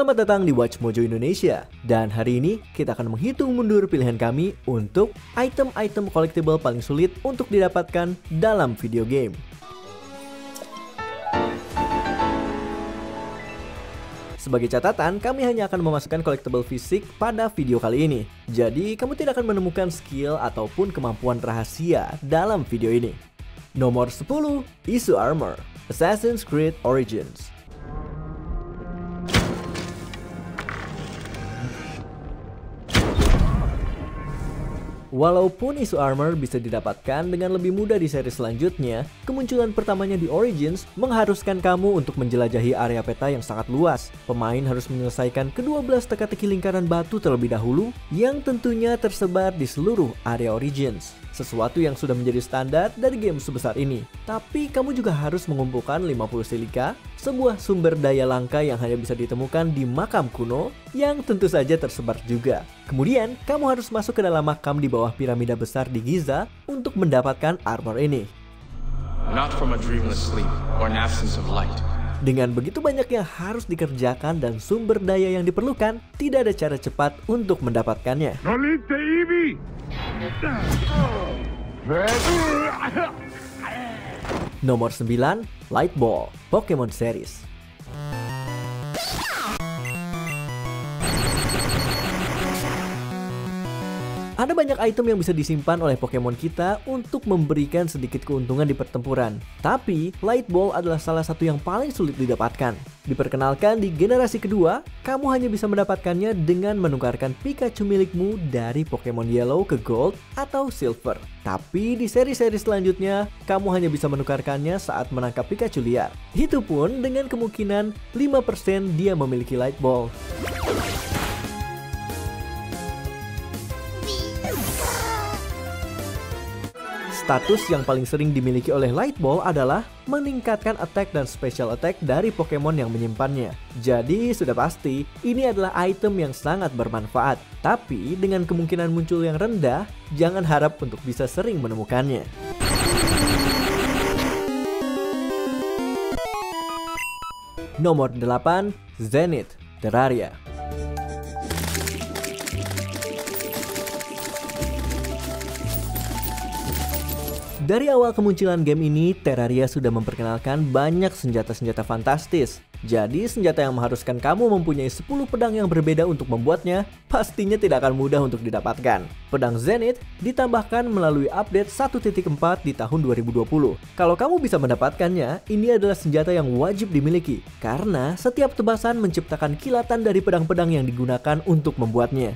Selamat datang di Watch Mojo Indonesia. Dan hari ini kita akan menghitung mundur pilihan kami untuk item-item collectible paling sulit untuk didapatkan dalam video game. Sebagai catatan, kami hanya akan memasukkan collectible fisik pada video kali ini. Jadi, kamu tidak akan menemukan skill ataupun kemampuan rahasia dalam video ini. Nomor 10, Issue Armor, Assassin's Creed Origins. Walaupun Issue Armor bisa didapatkan dengan lebih mudah di seri selanjutnya, kemunculan pertamanya di Origins mengharuskan kamu untuk menjelajahi area peta yang sangat luas. Pemain harus menyelesaikan ke-12 teka-teki lingkaran batu terlebih dahulu, yang tentunya tersebar di seluruh area Origins. Sesuatu yang sudah menjadi standar dari game sebesar ini. Tapi kamu juga harus mengumpulkan 50 silika, sebuah sumber daya langka yang hanya bisa ditemukan di makam kuno, yang tentu saja tersebar juga. Kemudian, kamu harus masuk ke dalam makam di bawah piramida besar di Giza untuk mendapatkan armor ini. Not from a dreamless sleep or an absence of light. Dengan begitu banyak yang harus dikerjakan dan sumber daya yang diperlukan, tidak ada cara cepat untuk mendapatkannya. Nomor 9, Light Ball, Pokemon Series. Ada banyak item yang bisa disimpan oleh Pokemon kita untuk memberikan sedikit keuntungan di pertempuran. Tapi, Light Ball adalah salah satu yang paling sulit didapatkan. Diperkenalkan di generasi kedua, kamu hanya bisa mendapatkannya dengan menukarkan Pikachu milikmu dari Pokemon Yellow ke Gold atau Silver. Tapi di seri-seri selanjutnya, kamu hanya bisa menukarkannya saat menangkap Pikachu liar. Itu pun dengan kemungkinan 5% dia memiliki Light Ball. Status yang paling sering dimiliki oleh Light Ball adalah meningkatkan attack dan special attack dari Pokemon yang menyimpannya. Jadi sudah pasti, ini adalah item yang sangat bermanfaat. Tapi dengan kemungkinan muncul yang rendah, jangan harap untuk bisa sering menemukannya. Nomor 8, Zenith, Terraria. Dari awal kemunculan game ini, Terraria sudah memperkenalkan banyak senjata-senjata fantastis. Jadi, senjata yang mengharuskan kamu mempunyai 10 pedang yang berbeda untuk membuatnya, pastinya tidak akan mudah untuk didapatkan. Pedang Zenith ditambahkan melalui update 1.4 di tahun 2020. Kalau kamu bisa mendapatkannya, ini adalah senjata yang wajib dimiliki, karena setiap tebasan menciptakan kilatan dari pedang-pedang yang digunakan untuk membuatnya.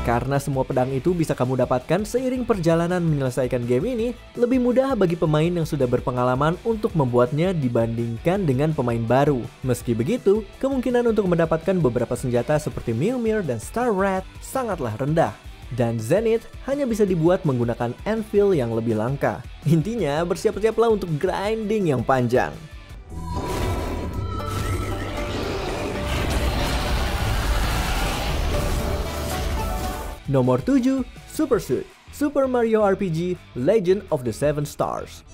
Karena semua pedang itu bisa kamu dapatkan seiring perjalanan menyelesaikan game ini, lebih mudah bagi pemain yang sudah berpengalaman untuk membuatnya dibandingkan dengan pemain baru. Meski begitu, kemungkinan untuk mendapatkan beberapa senjata seperti Mewmir dan Starrat sangatlah rendah. Dan Zenith hanya bisa dibuat menggunakan anvil yang lebih langka. Intinya, bersiap-siaplah untuk grinding yang panjang. Nomor 7, Super Suit, Super Mario RPG Legend of the Seven Stars.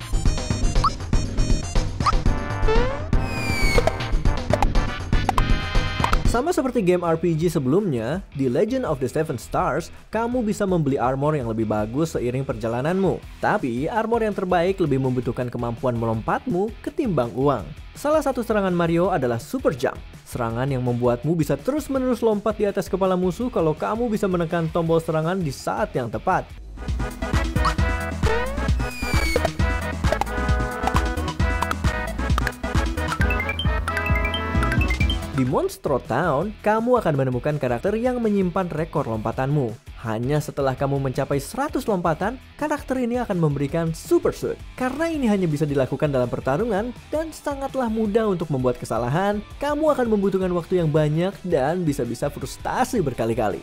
Sama seperti game RPG sebelumnya, di Legend of the Seven Stars, kamu bisa membeli armor yang lebih bagus seiring perjalananmu. Tapi, armor yang terbaik lebih membutuhkan kemampuan melompatmu ketimbang uang. Salah satu serangan Mario adalah Super Jump. Serangan yang membuatmu bisa terus-menerus lompat di atas kepala musuh kalau kamu bisa menekan tombol serangan di saat yang tepat. Di Monstro Town, kamu akan menemukan karakter yang menyimpan rekor lompatanmu. Hanya setelah kamu mencapai 100 lompatan, karakter ini akan memberikan Super Suit. Karena ini hanya bisa dilakukan dalam pertarungan dan sangatlah mudah untuk membuat kesalahan, kamu akan membutuhkan waktu yang banyak dan bisa-bisa frustasi berkali-kali.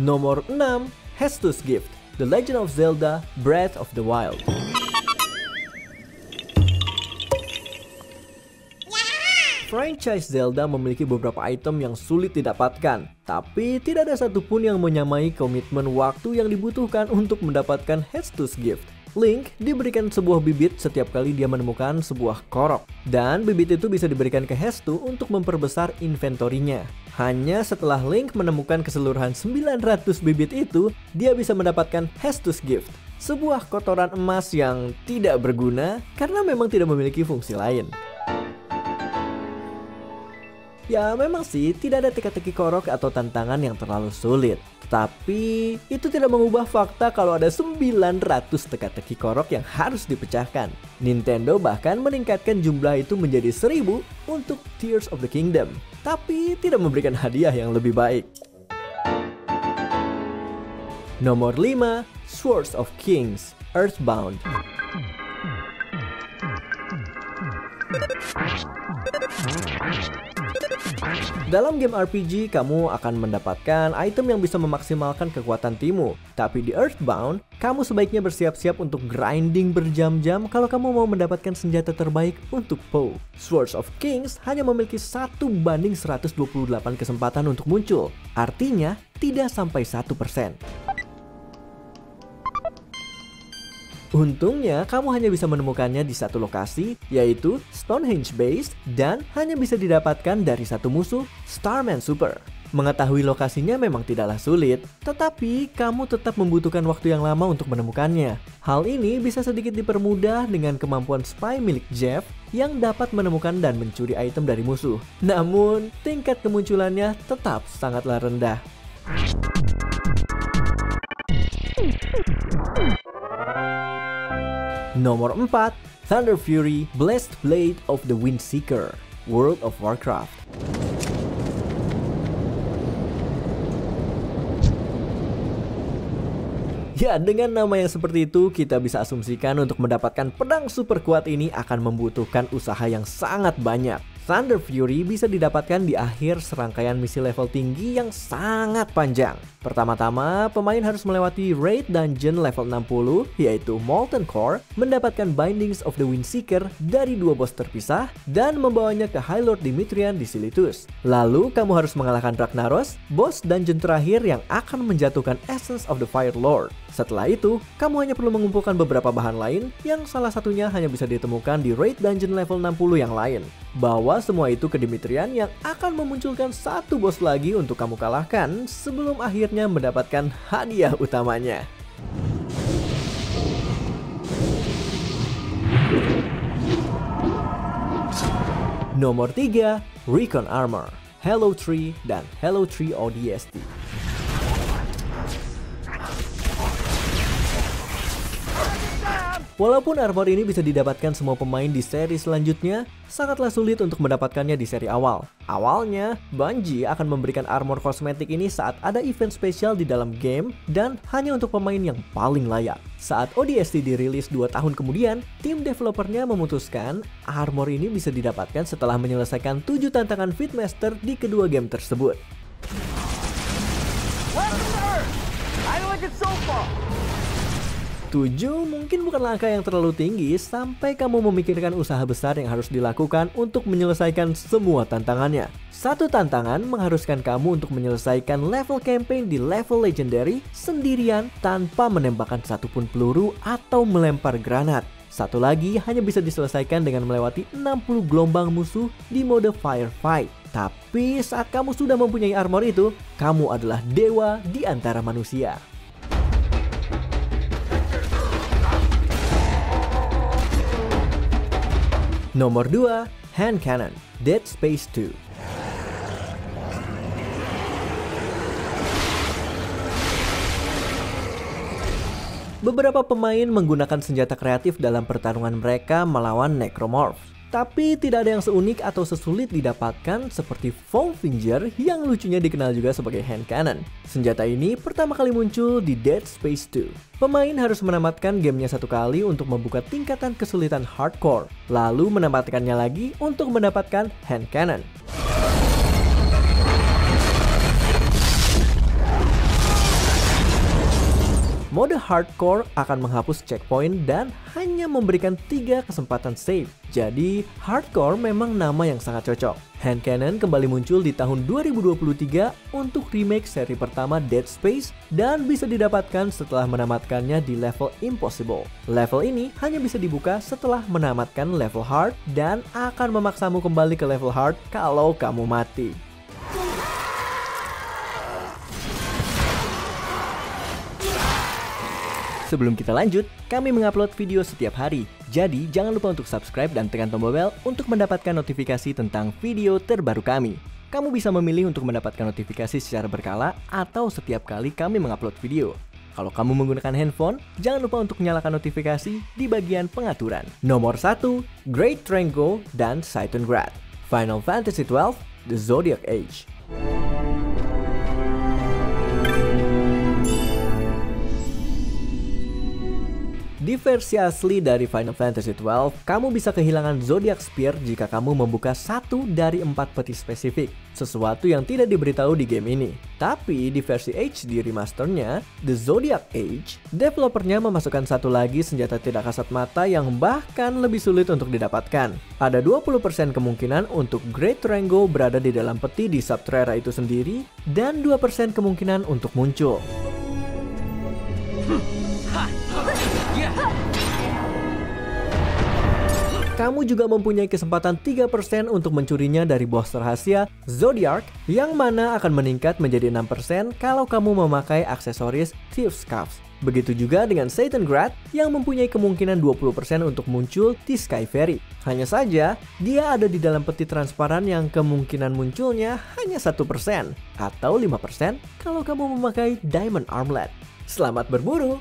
Nomor 6, Hestus Gift, The Legend of Zelda Breath of the Wild. Franchise Zelda memiliki beberapa item yang sulit didapatkan, tapi tidak ada satupun yang menyamai komitmen waktu yang dibutuhkan untuk mendapatkan Hestus Gift. Link diberikan sebuah bibit setiap kali dia menemukan sebuah korok, dan bibit itu bisa diberikan ke Hestu untuk memperbesar inventorinya. Hanya setelah Link menemukan keseluruhan 900 bibit itu, dia bisa mendapatkan Hestus Gift, sebuah kotoran emas yang tidak berguna karena memang tidak memiliki fungsi lain. Ya memang sih tidak ada teka-teki korok atau tantangan yang terlalu sulit. Tapi itu tidak mengubah fakta kalau ada 900 teka-teki korok yang harus dipecahkan. Nintendo bahkan meningkatkan jumlah itu menjadi 1000 untuk Tears of the Kingdom. Tapi tidak memberikan hadiah yang lebih baik. Nomor 5, Swords of Kings, Earthbound. Dalam game RPG, kamu akan mendapatkan item yang bisa memaksimalkan kekuatan timmu. Tapi di Earthbound, kamu sebaiknya bersiap-siap untuk grinding berjam-jam kalau kamu mau mendapatkan senjata terbaik untuk Poe. Swords of Kings hanya memiliki 1/128 kesempatan untuk muncul. Artinya, tidak sampai 1%. Untungnya, kamu hanya bisa menemukannya di satu lokasi, yaitu Stonehenge Base, dan hanya bisa didapatkan dari satu musuh, Starman Super. Mengetahui lokasinya memang tidaklah sulit, tetapi kamu tetap membutuhkan waktu yang lama untuk menemukannya. Hal ini bisa sedikit dipermudah dengan kemampuan spy milik Jeff yang dapat menemukan dan mencuri item dari musuh. Namun, tingkat kemunculannya tetap sangatlah rendah. Nomor 4, Thunder Fury Blessed Blade of the Windseeker, World of Warcraft. Ya, dengan nama yang seperti itu, kita bisa asumsikan untuk mendapatkan pedang super kuat ini akan membutuhkan usaha yang sangat banyak. Thunder Fury bisa didapatkan di akhir serangkaian misi level tinggi yang sangat panjang. Pertama-tama, pemain harus melewati raid dungeon level 60, yaitu Molten Core, mendapatkan Bindings of the Windseeker dari 2 bos terpisah, dan membawanya ke High Lord Dimitrian di Silitus. Lalu, kamu harus mengalahkan Ragnaros, bos dungeon terakhir yang akan menjatuhkan Essence of the Fire Lord. Setelah itu, kamu hanya perlu mengumpulkan beberapa bahan lain yang salah satunya hanya bisa ditemukan di raid dungeon level 60 yang lain. Bawa semua itu ke Dimitrian yang akan memunculkan satu bos lagi untuk kamu kalahkan sebelum akhirnya mendapatkan hadiah utamanya. Nomor 3, Recon Armor, Halo 3 dan Halo 3 ODST. Walaupun armor ini bisa didapatkan semua pemain di seri selanjutnya, sangatlah sulit untuk mendapatkannya di seri awal. Awalnya, Bungie akan memberikan armor kosmetik ini saat ada event spesial di dalam game dan hanya untuk pemain yang paling layak. Saat ODST dirilis 2 tahun kemudian, tim developernya memutuskan armor ini bisa didapatkan setelah menyelesaikan 7 tantangan Fitmaster di kedua game tersebut. 7 mungkin bukan angka yang terlalu tinggi sampai kamu memikirkan usaha besar yang harus dilakukan untuk menyelesaikan semua tantangannya. Satu tantangan mengharuskan kamu untuk menyelesaikan level campaign di level legendary sendirian tanpa menembakkan satupun peluru atau melempar granat. Satu lagi hanya bisa diselesaikan dengan melewati 60 gelombang musuh di mode firefight. Tapi saat kamu sudah mempunyai armor itu, kamu adalah dewa di antara manusia. Nomor 2, Hand Cannon, Dead Space 2. Beberapa pemain menggunakan senjata kreatif dalam pertarungan mereka melawan Necromorph. Tapi tidak ada yang seunik atau sesulit didapatkan seperti Foamfinger yang lucunya dikenal juga sebagai hand cannon. Senjata ini pertama kali muncul di Dead Space 2. Pemain harus menamatkan gamenya satu kali untuk membuka tingkatan kesulitan hardcore, lalu menamatkannya lagi untuk mendapatkan hand cannon. Mode Hardcore akan menghapus checkpoint dan hanya memberikan 3 kesempatan save. Jadi, Hardcore memang nama yang sangat cocok. Hand Cannon kembali muncul di tahun 2023 untuk remake seri pertama Dead Space dan bisa didapatkan setelah menamatkannya di level Impossible. Level ini hanya bisa dibuka setelah menamatkan level Hard dan akan memaksamu kembali ke level Hard kalau kamu mati. Sebelum kita lanjut, kami mengupload video setiap hari. Jadi, jangan lupa untuk subscribe dan tekan tombol bel untuk mendapatkan notifikasi tentang video terbaru kami. Kamu bisa memilih untuk mendapatkan notifikasi secara berkala atau setiap kali kami mengupload video. Kalau kamu menggunakan handphone, jangan lupa untuk nyalakan notifikasi di bagian pengaturan. Nomor 1, Great Triangle dan Titangrad. Final Fantasy XII, The Zodiac Age. Di versi asli dari Final Fantasy XII, kamu bisa kehilangan Zodiac Spear jika kamu membuka 1 dari 4 peti spesifik, sesuatu yang tidak diberitahu di game ini. Tapi di versi HD remasternya, The Zodiac Age, developernya memasukkan satu lagi senjata tidak kasat mata yang bahkan lebih sulit untuk didapatkan. Ada 20% kemungkinan untuk Great Triangle berada di dalam peti di Subterra itu sendiri, dan 2% kemungkinan untuk muncul. Kamu juga mempunyai kesempatan 3% untuk mencurinya dari bos rahasia Zodiac, yang mana akan meningkat menjadi 6% kalau kamu memakai aksesoris Thief's Scarf. Begitu juga dengan Titangrad yang mempunyai kemungkinan 20% untuk muncul di Sky Ferry. Hanya saja, dia ada di dalam peti transparan yang kemungkinan munculnya hanya 1% atau 5% kalau kamu memakai Diamond Armlet. Selamat berburu!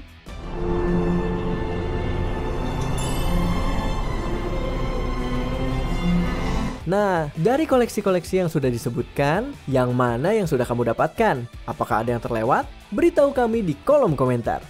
Nah, dari koleksi-koleksi yang sudah disebutkan, yang mana yang sudah kamu dapatkan? Apakah ada yang terlewat? Beritahu kami di kolom komentar.